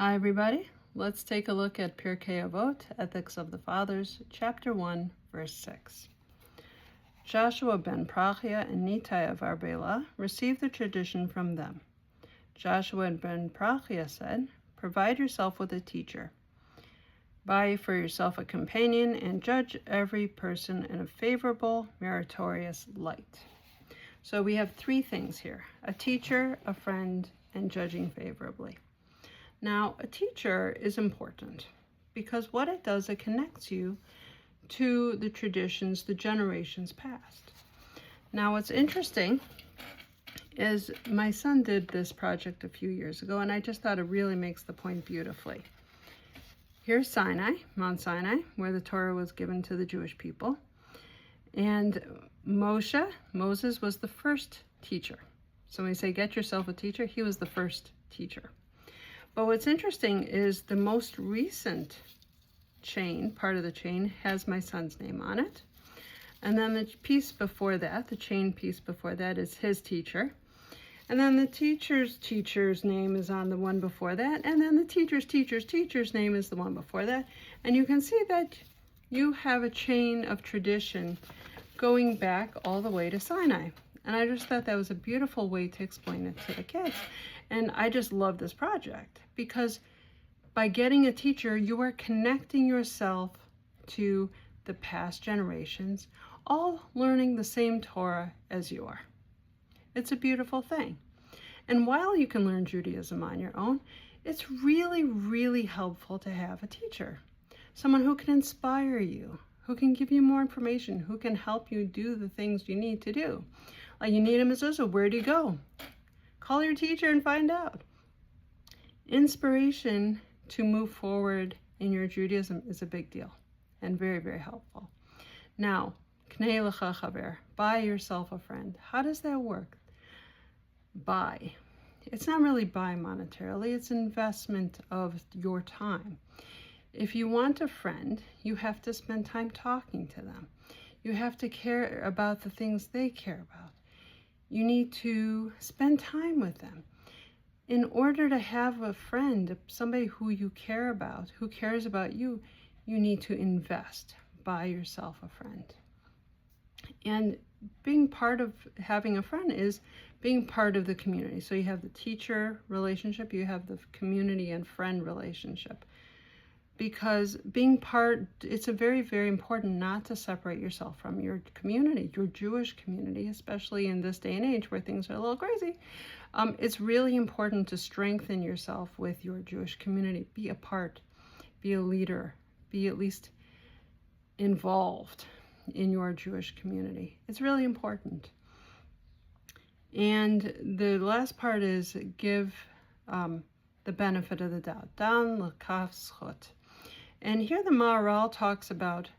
Hi everybody, let's take a look at Pirkei Avot, Ethics of the Fathers, chapter 1, verse 6. Joshua ben Prachia and Nitai of Arbela received the tradition from them. Joshua ben Prachia said, "Provide yourself with a teacher. Buy for yourself a companion and judge every person in a favorable, meritorious light." So we have three things here: a teacher, a friend, and judging favorably. Now, a teacher is important because what it does, it connects you to the traditions, the generations past. Now, what's interesting is my son did this project a few years ago, and I just thought it really makes the point beautifully. Here's Sinai, Mount Sinai, where the Torah was given to the Jewish people. And Moses was the first teacher. So when we say get yourself a teacher, he was the first teacher. But what's interesting is the most recent chain, part of the chain, has my son's name on it. And then the piece before that, the chain piece before that, is his teacher. And then the teacher's name is on the one before that. And then the teacher's name is the one before that. And you can see that you have a chain of tradition going back all the way to Sinai. And I just thought that was a beautiful way to explain it to the kids. And I just love this project because by getting a teacher, you are connecting yourself to the past generations, all learning the same Torah as you are. It's a beautiful thing. And while you can learn Judaism on your own, it's really, really helpful to have a teacher, someone who can inspire you, who can give you more information, who can help you do the things you need to do. Like you need a mezuzah, where do you go? Call your teacher and find out. Inspiration to move forward in your Judaism is a big deal and very, very helpful. Now, Knei lecha chaver, buy yourself a friend. How does that work? Buy. It's not really buy monetarily, it's investment of your time. If you want a friend, you have to spend time talking to them. You have to care about the things they care about. You need to spend time with them. In order to have a friend, somebody who you care about, who cares about you, you need to invest. Buy yourself a friend. And being part of having a friend is being part of the community. So you have the teacher relationship, you have the community and friend relationship. Because being part, it's a very, very important not to separate yourself from your community, your Jewish community, especially in this day and age where things are a little crazy. It's really important to strengthen yourself with your Jewish community. Be a part, be a leader, be at least involved in your Jewish community. It's really important. And the last part is give the benefit of the doubt. Dan l'kaf zchut. And here the Maharal talks about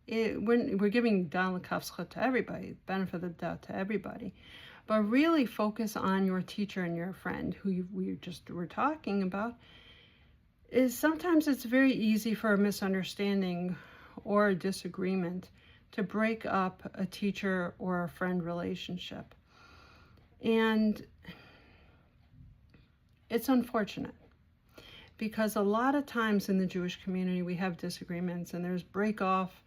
it, we're giving Dan l'kaf zchut to everybody, benefit of the doubt to everybody, but really focus on your teacher and your friend who we just were talking about. Is sometimes it's very easy for a misunderstanding or a disagreement to break up a teacher or a friend relationship. And it's unfortunate because a lot of times in the Jewish community we have disagreements and there's break off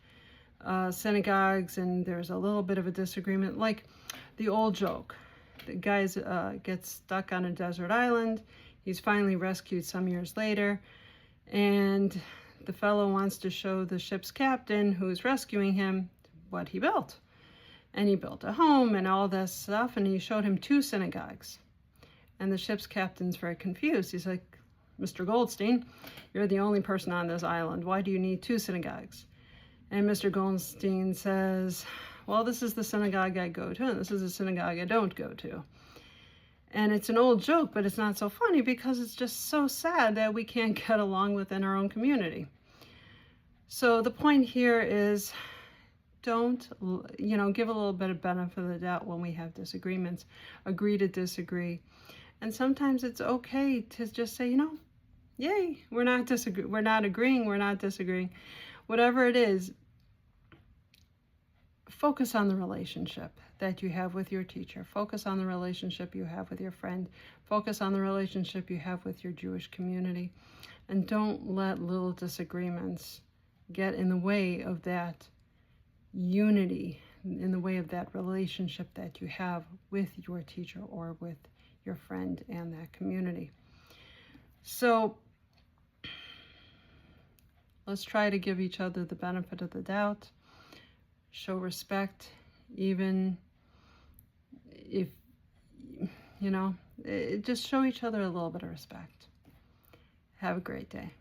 synagogues and there's a little bit of a disagreement, like the old joke. The guy gets stuck on a desert island. He's finally rescued some years later, and the fellow wants to show the ship's captain who's rescuing him what he built. And he built a home and all this stuff, and he showed him 2 synagogues. And the ship's captain's very confused. He's like, "Mr. Goldstein, you're the only person on this island. Why do you need 2 synagogues?" And Mr. Goldstein says, "Well, this is the synagogue I go to, and this is the synagogue I don't go to." And it's an old joke, but it's not so funny because it's just so sad that we can't get along within our own community. So the point here is, don't, give a little bit of benefit of the doubt when we have disagreements. Agree to disagree. And sometimes it's okay to just say, yay, we're not agreeing, we're not disagreeing. Whatever it is, focus on the relationship that you have with your teacher. Focus on the relationship you have with your friend. Focus on the relationship you have with your Jewish community. And don't let little disagreements get in the way of that unity, in the way of that relationship that you have with your teacher or with your friend and that community. So let's try to give each other the benefit of the doubt. Show respect, even if, just show each other a little bit of respect. Have a great day.